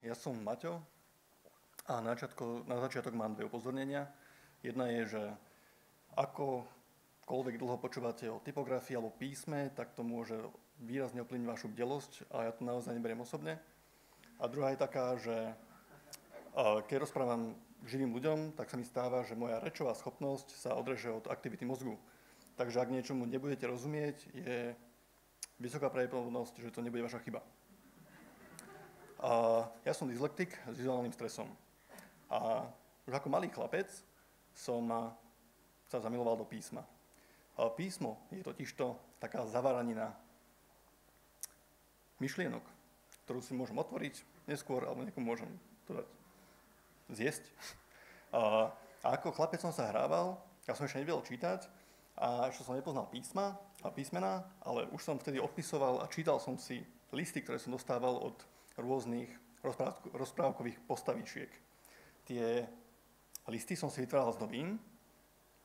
Ja som Maťo a na začiatok mám dve upozornenia. Jedna je, že akokoľvek dlho počúvate o typografii alebo písme, tak to môže výrazne ovplyvniť vašu bdelosť a ja to naozaj neberiem osobne. A druhá je taká, že keď rozprávam živým ľuďom, tak sa mi stáva, že moja rečová schopnosť sa odreže od aktivity mozgu. Takže ak niečomu nebudete rozumieť, je vysoká pravdepodobnosť, že to nebude vaša chyba. Ja som dyslektik s vizuálnym stresom. A už ako malý chlapec som sa zamiloval do písma. Písmo je totižto taká zavaranina myšlienok, ktorú si môžem otvoriť neskôr, alebo niekomu môžem to dať zjesť. A ako chlapec som sa hrával, ja som ešte nevedel čítať a ešte som nepoznal písma a písmená, ale už som vtedy odpisoval a čítal som si listy, ktoré som dostával od rôznych rozprávkových postavičiek. Tie listy som si vytváral z novín,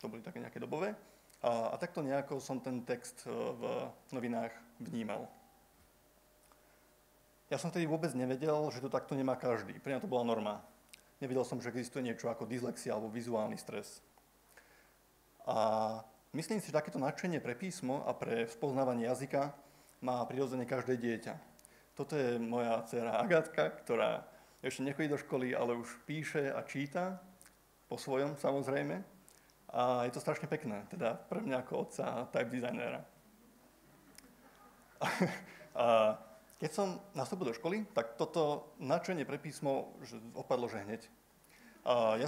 to boli také nejaké dobové, a takto nejako som ten text v novinách vnímal. Ja som vtedy vôbec nevedel, že to takto nemá každý. Pre mňa to bola norma. Nevedel som, že existuje niečo ako dyslexia alebo vizuálny stres. A myslím si, že takéto nadšenie pre písmo a pre spoznávanie jazyka má prirodzene každé dieťa. Toto je moja dcéra Agatka, ktorá ešte nechodí do školy, ale už píše a číta, po svojom samozrejme. A je to strašne pekné, teda pre mňa ako otca a type designera. A keď som nastúpil do školy, tak toto nadšenie pre písmo opadlo že hneď. A ja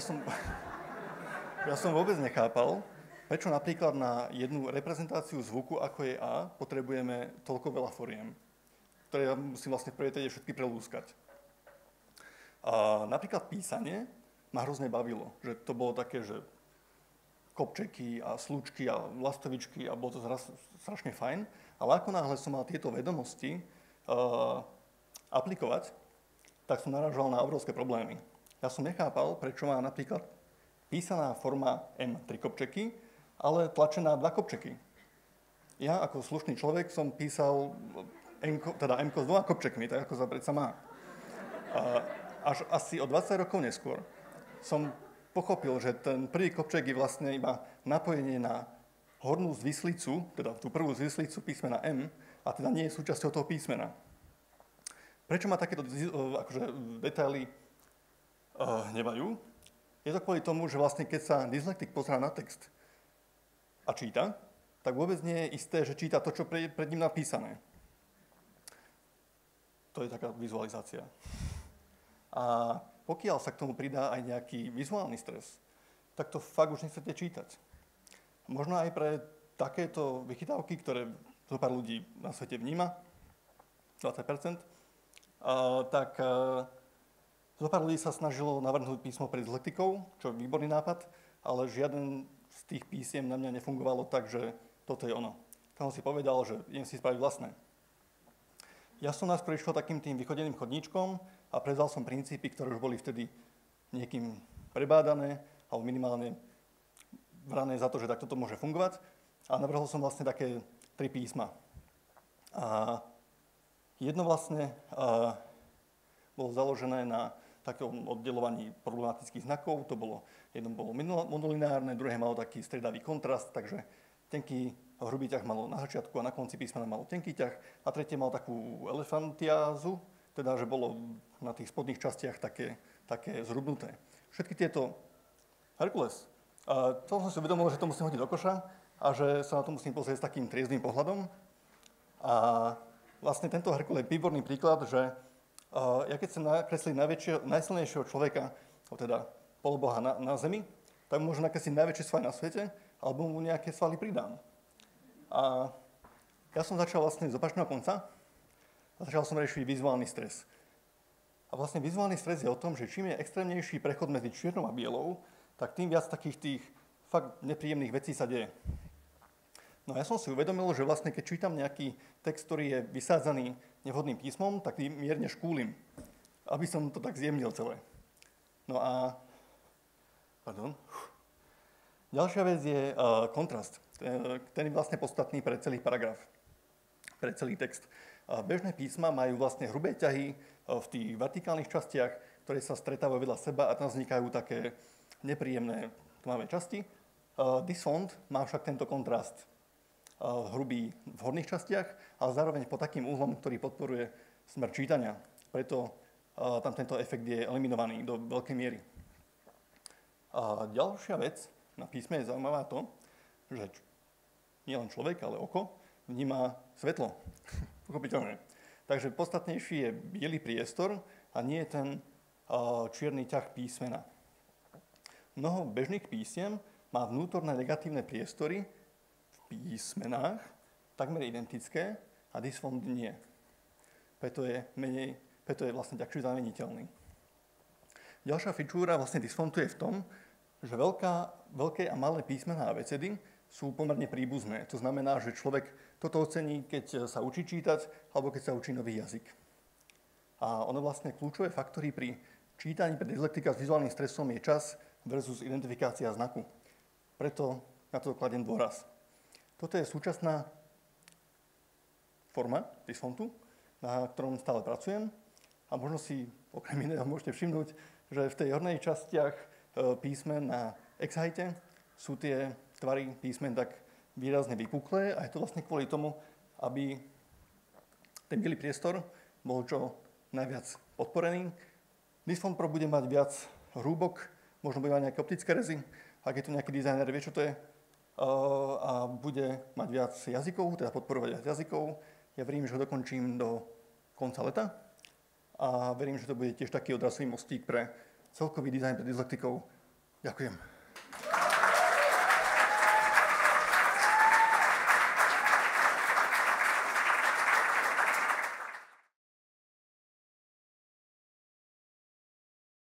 som vôbec nechápal, prečo napríklad na jednu reprezentáciu zvuku, ako je A, potrebujeme toľko veľa foriem, ktoré ja musím vlastne v prvej triede všetky prelúskať. A napríklad písanie ma hrozne bavilo, že to bolo také, že kopčeky a slučky a lastovičky a bolo to strašne fajn, ale ako náhle som mal tieto vedomosti aplikovať, tak som narážal na obrovské problémy. Ja som nechápal, prečo má napríklad písaná forma M 3 kopčeky, ale tlačená 2 kopčeky. Ja ako slušný človek som písal M-ko s 2 kopčekmi, tak ako sa predsa má. Až asi o 20 rokov neskôr som pochopil, že ten prvý kopček je vlastne iba napojenie na hornú zvislicu, teda tú prvú zvislicu písmena M, a teda nie je súčasťou toho písmena. Prečo ma takéto detaily hnevajú? Je to kvôli tomu, že vlastne keď sa dyslektik pozerá na text a číta, tak vôbec nie je isté, že číta to, čo pred ním napísané. To je taká vizualizácia. A pokiaľ sa k tomu pridá aj nejaký vizuálny stres, tak to fakt už nechcete čítať. Možno aj pre takéto vychytávky, ktoré zo pár ľudí na svete vníma, 20%, tak zo pár ľudí sa snažilo navrhnúť písmo pre dyslektikov, čo je výborný nápad, ale žiaden z tých písiem na mňa nefungovalo tak, že toto je ono. Tak som si povedal, že idem si spraviť vlastné. Ja som najskôr išiel takým tým vychodeným chodníčkom a prevzal som princípy, ktoré už boli vtedy niekým prebádané alebo minimálne vrané za to, že takto to môže fungovať. A navrhol som vlastne také 3 písma. A jedno vlastne bolo založené na takom oddeľovaní problematických znakov. Jedno bolo monolinárne, druhé malo taký stredavý kontrast, takže tenký hrubý ťah malo na začiatku a na konci písmena malo tenký ťah a tretie malo takú elefantiázu, teda že bolo na tých spodných častiach také zhrubnuté. Všetky tieto Herkules. A to som si uvedomil, že to musím hodiť do koša a že sa na to musím pozrieť s takým triezvým pohľadom. A vlastne tento Herkules je výborný príklad, že ja keď chcem nakresliť najsilnejšieho človeka, teda poloboha na Zemi, tak môžem nakresliť najväčšie svaly na svete, alebo mu nejaké svaly pridám. A ja som začal vlastne z opačného konca a začal som riešiť vizuálny stres. A vlastne vizuálny stres je o tom, že čím je extrémnejší prechod medzi čiernou a bielou, tak tým viac takých tých fakt nepríjemných vecí sa deje. No a ja som si uvedomil, že vlastne keď čítam nejaký text, ktorý je vysádzaný nevhodným písmom, tak tým mierne škúlim, aby som to tak zjemnil celé. No a ďalšia vec je kontrast. Ten je vlastne podstatný pre celý paragraf, pre celý text. Bežné písma majú vlastne hrubé ťahy v tých vertikálnych častiach, ktoré sa stretávajú vedľa seba a tam vznikajú také nepríjemné tmavé časti. Dysfont má však tento kontrast hrubý v horných častiach, ale zároveň pod takým uhlom, ktorý podporuje smer čítania. Preto tam tento efekt je eliminovaný do veľkej miery. A ďalšia vec na písme je zaujímavá to, že nielen človek, ale oko vníma svetlo. Pochopiteľné. Takže podstatnejší je biely priestor a nie je ten čierny ťah písmena. Mnoho bežných písiem má vnútorné negatívne priestory v písmenách, takmer identické, a dysfont nie. Preto je vlastne ťažšie zameniteľný. Ďalšia fičúra vlastne dysfontu je v tom, že veľké a malé písmená abecedy sú pomerne príbuzné. To znamená, že človek toto ocení, keď sa učí čítať alebo keď sa učí nový jazyk. A ono vlastne kľúčové faktory pri čítaní pre dyslektika s vizuálnym stresom je čas versus identifikácia znaku. Preto na to kladiem dôraz. Toto je súčasná forma dysfontu, na ktorom stále pracujem. A možno si okrem iného môžete všimnúť, že v tej hornej častiach písmen na exhajte sú tie tvary písmen tak výrazne vypuklé a je to vlastne kvôli tomu, aby ten biely priestor bol čo najviac podporený. Dysfont Pro bude mať viac hrúbok, možno bude mať nejaké optické rezy. Ak je tu nejaký dizajner, vie, čo to je, a bude mať viac jazykov, teda podporovať viac jazykov. Ja verím, že ho dokončím do konca leta a verím, že to bude tiež taký odrazový mostík pre celkový dizajn pre dyslektikov. Ďakujem.